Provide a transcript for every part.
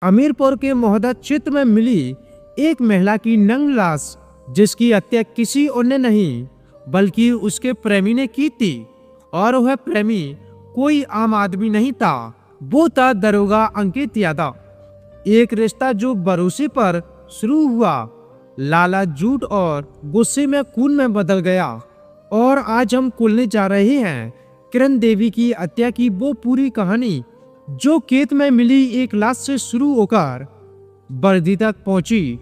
अमीरपुर के मोहद्दा क्षेत्र में मिली एक महिला की नंग लाश, जिसकी हत्या किसी और ने नहीं बल्कि उसके प्रेमी ने की थी। और वह प्रेमी कोई आम आदमी नहीं था, वो था दरोगा अंकित यादव। एक रिश्ता जो भरोसे पर शुरू हुआ, लालच, झूठ और गुस्से में खून में बदल गया। और आज हम खोलने जा रहे हैं किरण देवी की हत्या की वो पूरी कहानी, जो खेत में मिली एक लाश से शुरू होकर बर्दी तक पहुंची।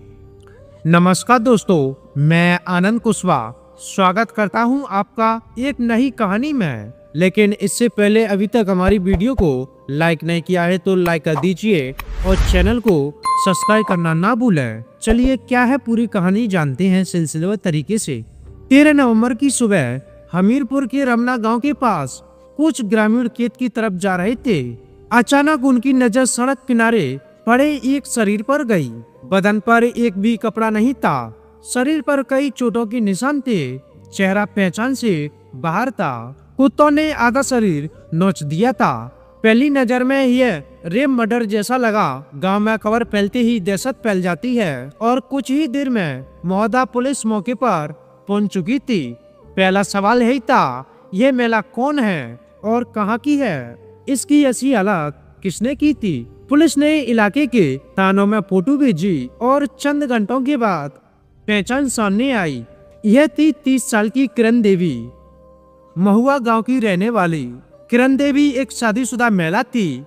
नमस्कार दोस्तों, मैं आनंद कुशवाहा स्वागत करता हूं आपका एक नई कहानी में। लेकिन इससे पहले अभी तक हमारी वीडियो को लाइक नहीं किया है तो लाइक कर दीजिए और चैनल को सब्सक्राइब करना ना भूलें। चलिए क्या है पूरी कहानी जानते हैं सिलसिलेवार तरीके से। 13 नवंबर की सुबह हमीरपुर के रमना गांव के पास कुछ ग्रामीण खेत की तरफ जा रहे थे। अचानक उनकी नजर सड़क किनारे पड़े एक शरीर पर गई। बदन पर एक भी कपड़ा नहीं था, शरीर पर कई चोटों के निशान थे, चेहरा पहचान से बाहर था। कुत्तों ने आधा शरीर नोच दिया था। पहली नजर में यह रेप मर्डर जैसा लगा। गांव में खबर फैलते ही दहशत फैल जाती है और कुछ ही देर में मोहद्दा पुलिस मौके पर पहुंच चुकी थी। पहला सवाल यही था, यह महिला कौन है और कहां की है? इसकी ऐसी हालत किसने की थी? पुलिस ने इलाके के थानों में फोटो भेजी और चंद घंटों के बाद पहचान सामने आई। यह थी 30 साल की किरण देवी, महुआ गांव की रहने वाली। किरण देवी एक शादीशुदा महिला थी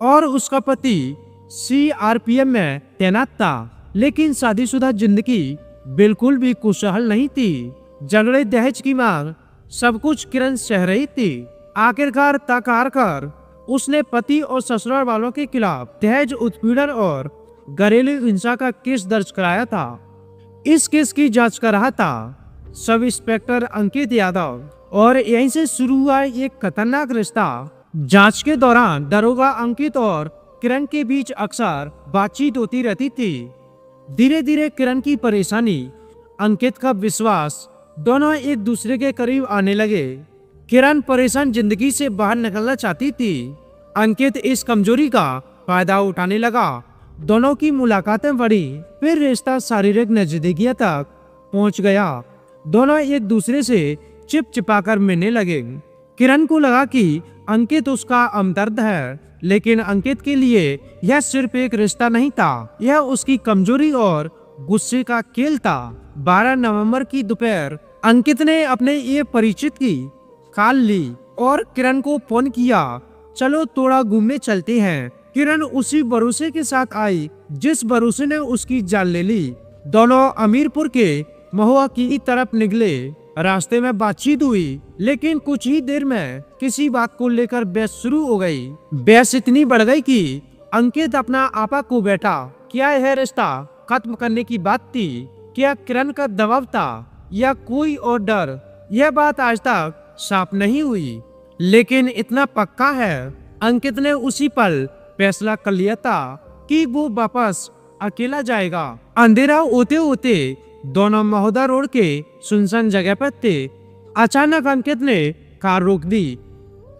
और उसका पति CRPF में तैनात था, लेकिन शादीशुदा जिंदगी बिल्कुल भी खुशहाल नहीं थी। झगड़े, दहेज की मांग, सब कुछ किरण सह रही थी। आखिरकार तक हार कर उसने पति और ससुराल वालों के खिलाफ दहेज उत्पीड़न और घरेलू हिंसा का केस दर्ज कराया था। इस केस की जांच कर रहा था सब इंस्पेक्टर अंकित यादव, और यहीं से शुरू हुआ एक खतरनाक रिश्ता। जांच के दौरान दरोगा अंकित और किरण के बीच अक्सर बातचीत होती रहती थी। धीरे धीरे किरण की परेशानी, अंकित का विश्वास, दोनों एक दूसरे के करीब आने लगे। किरण परेशान जिंदगी से बाहर निकलना चाहती थी, अंकित इस कमजोरी का फायदा उठाने लगा। दोनों की मुलाकातें बढ़ी, फिर रिश्ता शारीरिक नजदीकियों तक पहुंच गया। दोनों एक दूसरे से चिपचिपाकर मिलने लगे। किरण को लगा कि अंकित उसका हमदर्द है, लेकिन अंकित के लिए यह सिर्फ एक रिश्ता नहीं था, यह उसकी कमजोरी और गुस्से का खेल था। 12 नवंबर की दोपहर अंकित ने अपने ये परिचित की कॉल ली और किरण को फोन किया, चलो थोड़ा घूमने चलते हैं। किरण उसी भरोसे के साथ आई जिस भरोसे ने उसकी जान ले ली। दोनों अमीरपुर के महुआ की तरफ निकले। रास्ते में बातचीत हुई, लेकिन कुछ ही देर में किसी बात को लेकर बहस शुरू हो गई। बहस इतनी बढ़ गई कि अंकित अपना आपा को बैठा। क्या यह रिश्ता खत्म करने की बात थी? क्या किरण का दबाव था या कोई और डर? यह बात आज तक साफ नहीं हुई, लेकिन इतना पक्का है, अंकित ने उसी पल फैसला कर लिया था कि वो वापस अकेला जाएगा। अंधेरा होते होते दोनों महुद्दा रोड के सुनसान जगह पर थे। अचानक अंकित ने कार रोक दी।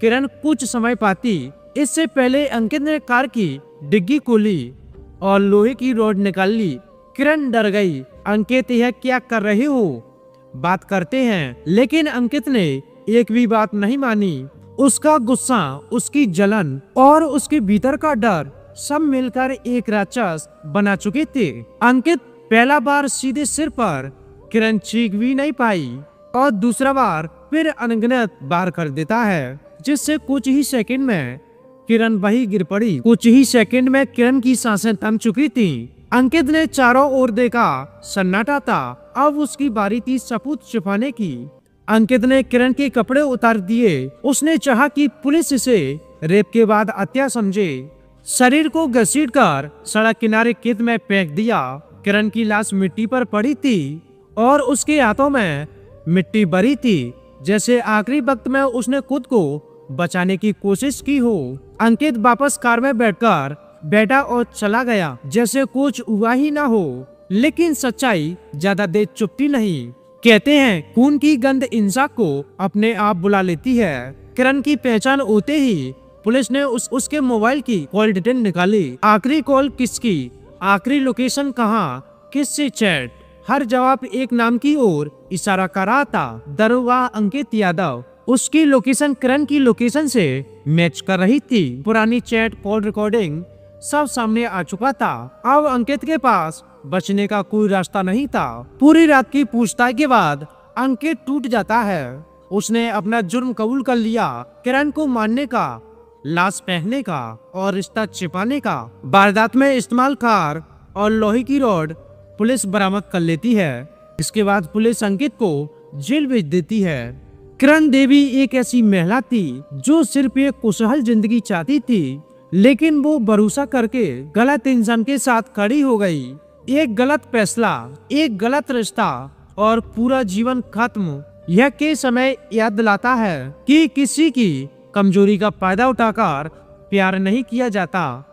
किरण कुछ समय पाती इससे पहले अंकित ने कार की डिग्गी खोली और लोहे की रॉड निकाल ली। किरण डर गई। अंकित, यह क्या कर रहे हो? बात करते हैं। लेकिन अंकित ने एक भी बात नहीं मानी। उसका गुस्सा, उसकी जलन और उसके भीतर का डर सब मिलकर एक राक्षस बना चुके थे। अंकित पहला बार सीधे सिर पर, किरण चीख भी नहीं पाई, और दूसरा बार फिर अनगिनत बार कर देता है, जिससे कुछ ही सेकंड में किरण वहीं गिर पड़ी। कुछ ही सेकंड में किरण की सांसें थम चुकी थी। अंकित ने चारों ओर देखा, सन्नाटा था। अब उसकी बारी थी सबूत छिपाने की। अंकित ने किरण के कपड़े उतार दिए। उसने चाहा कि पुलिस इसे रेप के बाद हत्या समझे। शरीर को घसीटकर सड़क किनारे खेत में फेंक दिया। किरण की लाश मिट्टी पर पड़ी थी और उसके हाथों में मिट्टी भरी थी, जैसे आखिरी वक्त में उसने खुद को बचाने की कोशिश की हो। अंकित वापस कार में बैठा और चला गया, जैसे कुछ हुआ ही ना हो। लेकिन सच्चाई ज्यादा देर चुपती नहीं। कहते हैं खून की गंध इंसान को अपने आप बुला लेती है। किरण की पहचान होते ही पुलिस ने उसके मोबाइल की कॉल डिटेल निकाली। आखिरी कॉल किसकी, आखिरी लोकेशन कहाँ, किससे चैट, हर जवाब एक नाम की ओर इशारा कर रहा था। दरोगा अंकित यादव उसकी लोकेशन करण की लोकेशन से मैच कर रही थी। पुरानी चैट कॉल रिकॉर्डिंग सब सामने आ चुका था। अब अंकित के पास बचने का कोई रास्ता नहीं था। पूरी रात की पूछताछ के बाद अंकित टूट जाता है। उसने अपना जुर्म कबूल कर लिया, किरण को मारने का, लाश फेंकने का और रिश्ता छिपाने का। वारदात में इस्तेमाल कार और लोहे की रॉड पुलिस बरामद कर लेती है। इसके बाद पुलिस अंकित को जेल भेज देती है। किरण देवी एक ऐसी महिला थी जो सिर्फ एक खुशहाल जिंदगी चाहती थी, लेकिन वो भरोसा करके गलत इंसान के साथ खड़ी हो गई। एक गलत फैसला, एक गलत रिश्ता और पूरा जीवन खत्म। यह के समय याद दिलाता है कि किसी की कमजोरी का फायदा उठाकर प्यार नहीं किया जाता।